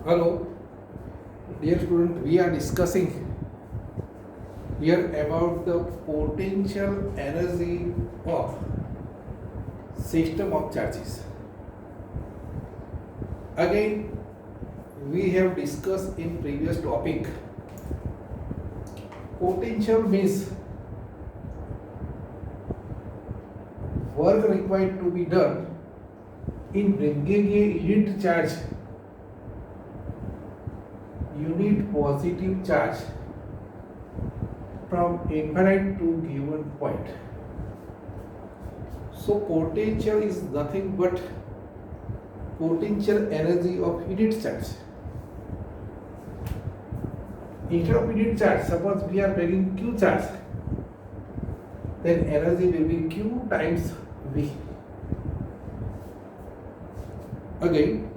Hello, dear student, we are discussing here about the potential energy of system of charges. Again, we have discussed in previous topic. Potential means work required to be done in bringing a unit charge, unit positive charge from infinite to given point. So potential is nothing but potential energy of unit charge. Instead of unit charge, suppose we are bringing Q charge, then energy will be Q times V. Again,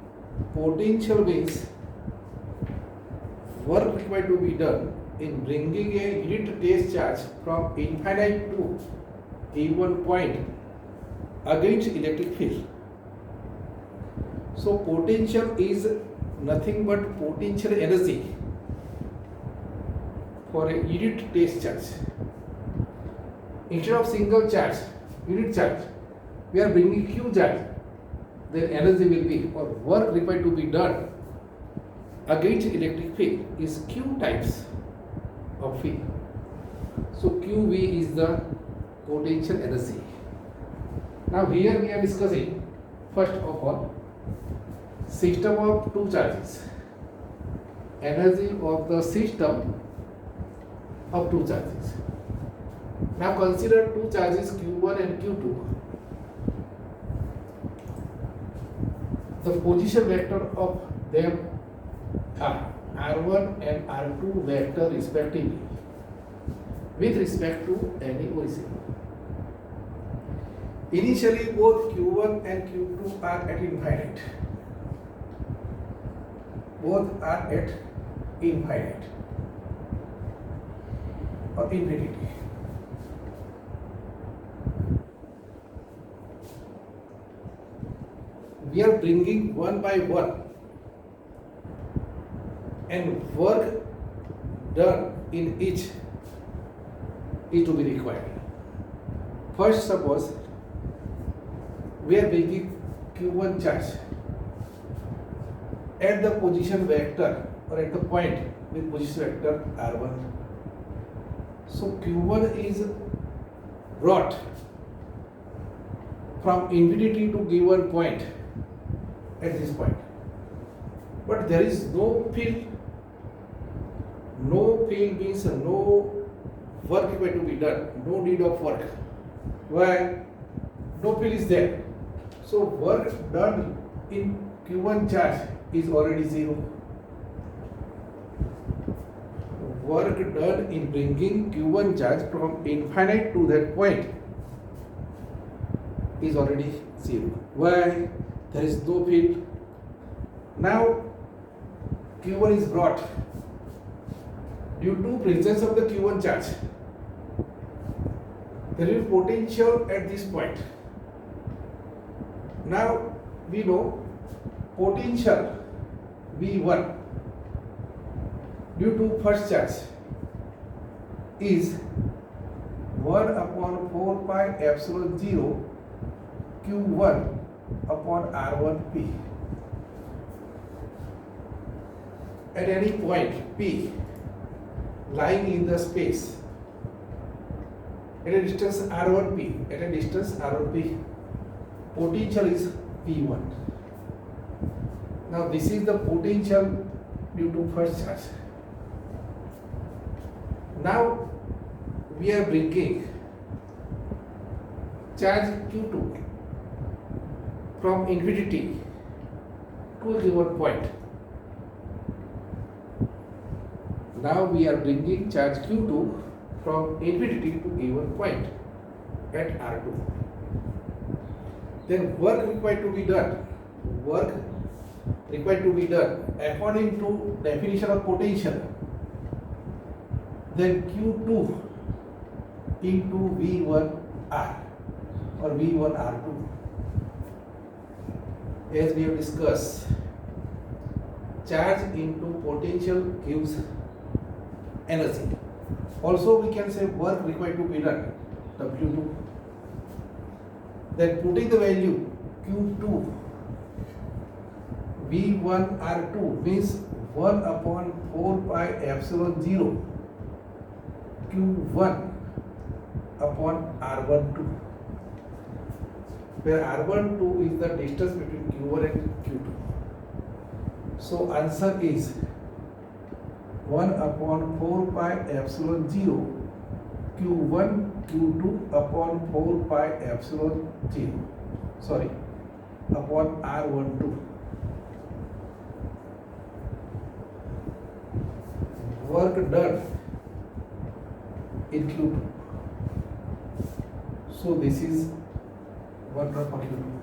potential means work required to be done in bringing a unit base charge from infinite to given point against electric field. So potential is nothing but potential energy for a unit base charge. Instead of single charge, unit charge, we are bringing Q charge, then energy will be, or work required to be done against electric field is Q times of V. So QV is the potential energy. Now here we are discussing first of all system of two charges, energy of the system of two charges. Now consider two charges Q1 and Q2. The position vector of them are R1 and R2 vector respectively with respect to any origin. Initially both Q1 and Q2 are at infinite. Both are at infinite or infinity. We are bringing one by one, and work done in each is to be required. First, suppose we are bringing Q1 charge at the position vector or at the point with position vector R1. So Q1 is brought from infinity to given point at this point, but there is no field. No field means no work required to be done, no need of work. Why? No field is there. So work done in Q1 charge is already zero. Work done in bringing Q1 charge from infinite to that point is already zero. Why? There is no field. Now Q1 is brought due to presence of the Q1 charge. There is potential at this point. Now we know potential V1 due to first charge is 1 upon 4 pi epsilon 0 Q1 upon R1P. At any point P lying in the space at a distance R1P, potential is P1. Now this is the potential due to first charge. Now we are bringing charge Q2 from infinity to a given point. Now we are bringing charge Q2 from infinity to given point at R2. Then work required to be done. Work required to be done according to definition of potential. Then Q2 into V1R or V1R2. As we have discussed, charge into potential gives energy. Also we can say work required to be done, W2. Then putting the value Q2 V1 R2 means 1 upon 4 pi epsilon 0 Q1 upon R12, where R12 is the distance between Q1 and Q2. So answer is 1 upon 4 pi epsilon 0 Q1 Q2 upon 4 pi epsilon 0 upon R12. Work done in Q2. So this is work done for Q2.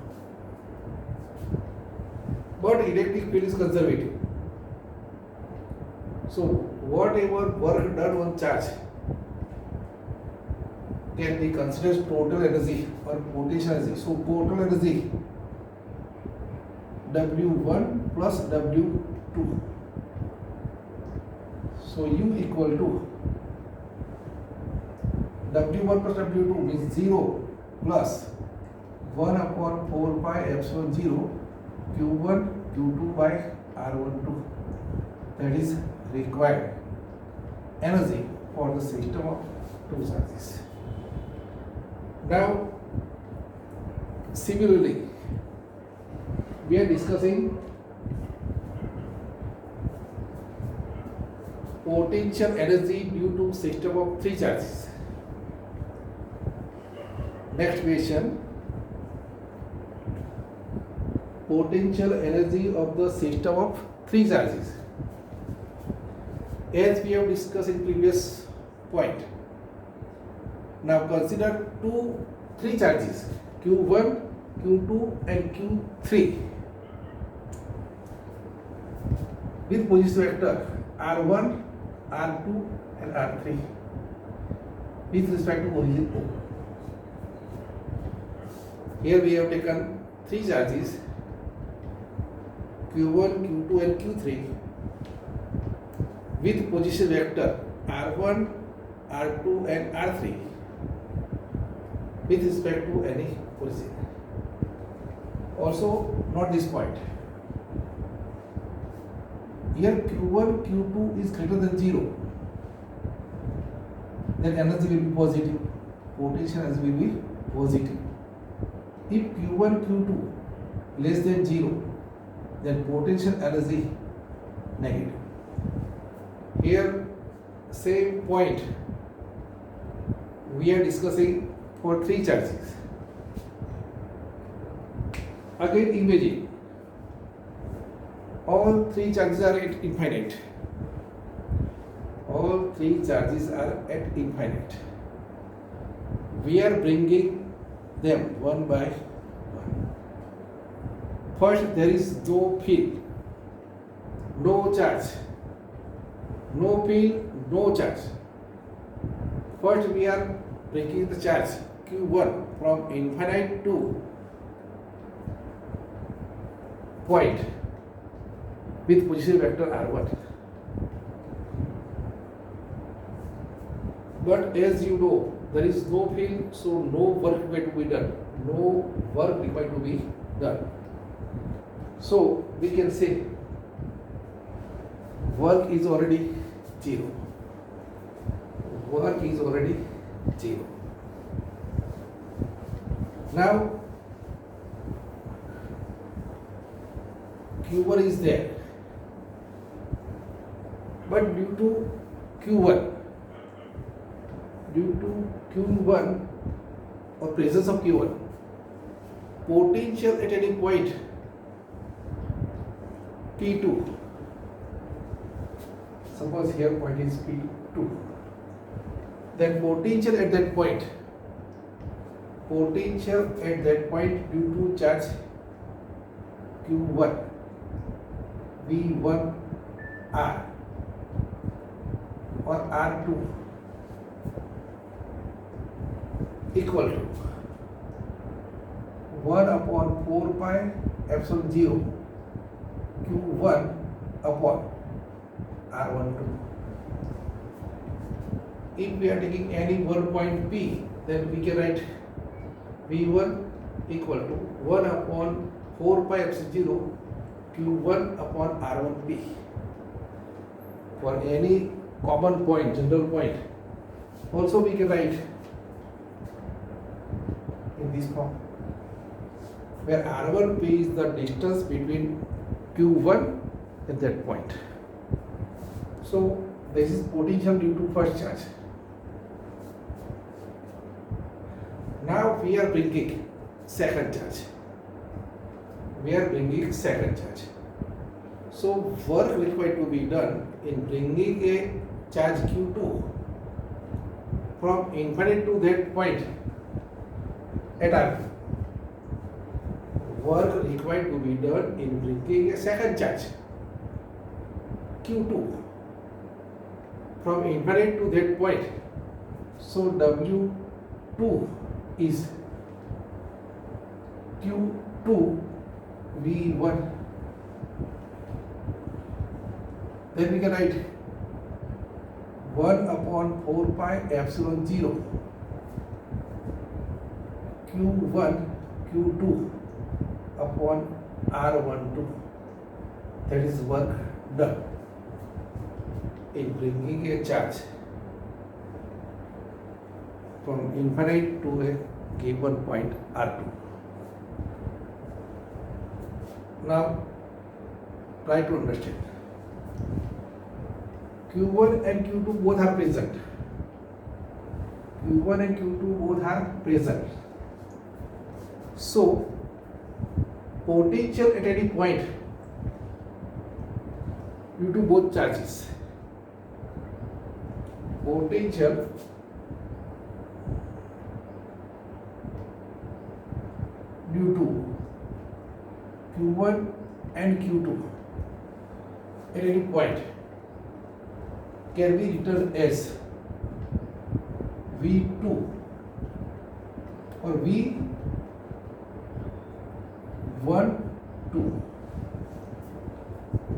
But electric field is conservative. So whatever work done on charge can be considered total energy or potential energy. So total energy W1 plus W2. So U equal to W1 plus W2 means 0 plus 1 upon 4 pi epsilon 0 Q1 Q2 by R12. That is required energy for the system of two charges. Now, similarly, we are discussing potential energy due to system of three charges. Next question, potential energy of the system of three charges. As we have discussed in previous point. Now consider three charges Q1, Q2 and Q3 with position vector R1, R2 and R3 with respect to origin O. Here we have taken three charges Q1, Q2 and Q3 with position vector R1, R2 and R3 with respect to any origin. Also note this point. Here Q1, Q2 is greater than 0. Then energy will be positive. Potential energy will be positive. If Q1, Q2 less than 0, then potential energy negative. Here same point we are discussing for three charges. Again imagine all three charges are at infinite. All three charges are at infinite. We are bringing them one by one. First, there is no field, no charge. No field, no charge. First, we are breaking the charge Q1 from infinite to point with position vector R1. But as you know, there is no field, so no work required to be done. No work required to be done. So we can say work is already 0. Work is already 0. Now Q1 is there, but due to Q1 or presence of Q1, potential at any point P2, suppose here point is P2, then potential at that point due to charge Q1 V1 R or R2 equal to 1 upon 4 pi epsilon 0 Q1 upon R12. If we are taking any one point P, then we can write V1 equal to 1 upon 4 pi epsilon 0 Q1 upon R1P. For any common point, general point, also we can write in this form, where R1P is the distance between Q1 and that point. So this is potential due to first charge. Now we are bringing second charge. So work required to be done in bringing a charge Q2 from infinite to that point at R. Work required to be done in bringing a second charge Q2 from infinite to that point. So W2 is Q2 V1. Then we can write 1 upon 4 pi epsilon 0 Q1 Q2 upon R12. That is work done in bringing a charge from infinite to a given point R2. Now try to understand. Q1 and Q2 both are present. So potential at any point due to both charges. Potential due to Q1 and Q2 at any point can be written as V2 or V12.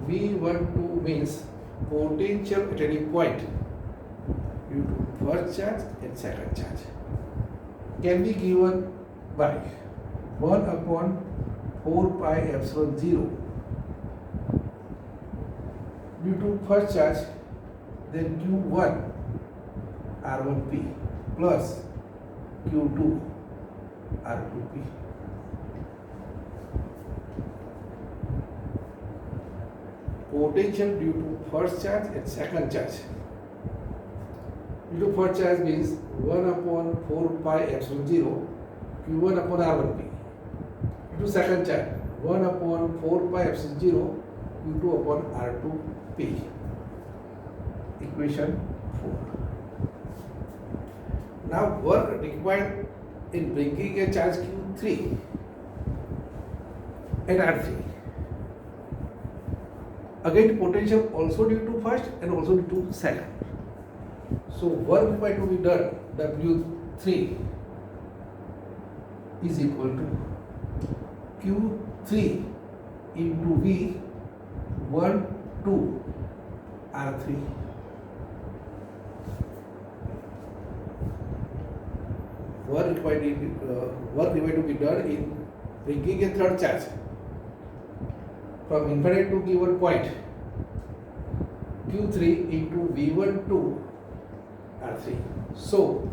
V12 means potential at any point due to first charge and second charge can be given by 1 upon 4 pi epsilon 0 due to first charge, then Q1 R1P plus Q2 R2P. Potential due to first charge and second charge. Due to first charge means 1 upon 4 pi epsilon 0 Q1 upon R1P. Due to second charge 1 upon 4 pi epsilon 0 Q2 upon R2P. Equation 4. Now work required in bringing a charge Q3 and R3. Again potential also due to first and also due to second. So work required to be done W3 is equal to Q3 into V1 2 R3. Work required to be done in bringing a third charge from infinite to given point Q3 into V1 2 R3. So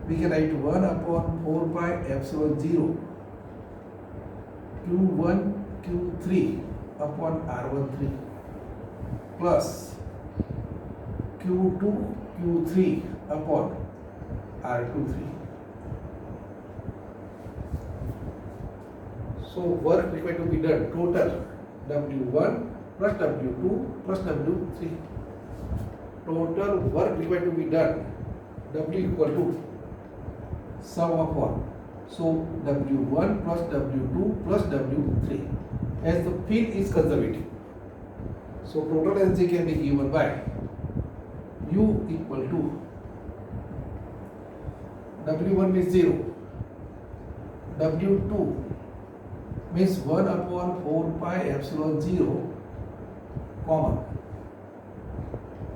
we can write 1 upon 4 pi epsilon 0 Q1 Q3 upon R13 plus Q2 Q3 upon R23. So work required to be done total W1 plus W2 plus W3. Total work required to be done W equal to sum of 1. So W1 plus W2 plus W3 as the field is conservative. So total energy can be given by U equal to W1 is 0, W2 means 1 upon 4 pi epsilon 0 common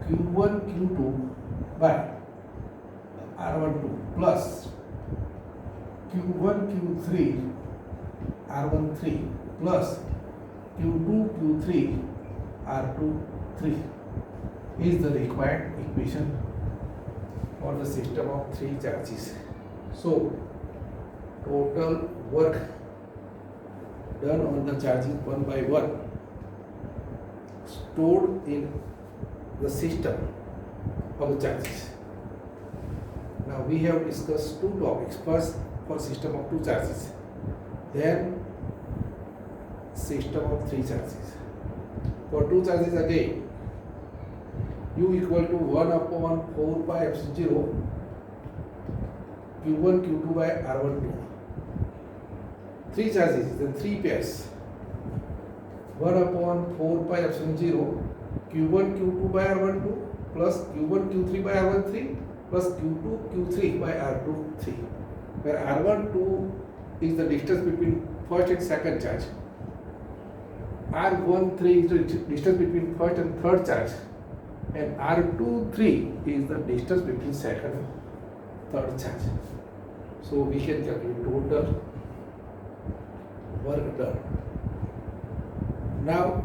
q1 q2 by r12 plus q1 q3 r13 plus q2 q3 r23 is the required equation for the system of three charges. So total work done on the charges one by one stored in the system of the charges. Now we have discussed two topics. First, for system of two charges, then system of three charges. For two charges again, U equal to 1 upon 4 pi epsilon 0 q1 q2 by r12. Three charges, then three pairs. 1 upon 4 pi epsilon 0 q1 q2 by r12 plus q1 q3 by r13 plus q2 q3 by r23, where r12 is the distance between first and second charge, r13 is the distance between first and third charge, and r23 is the distance between second and third charge. So we can calculate total work done. Now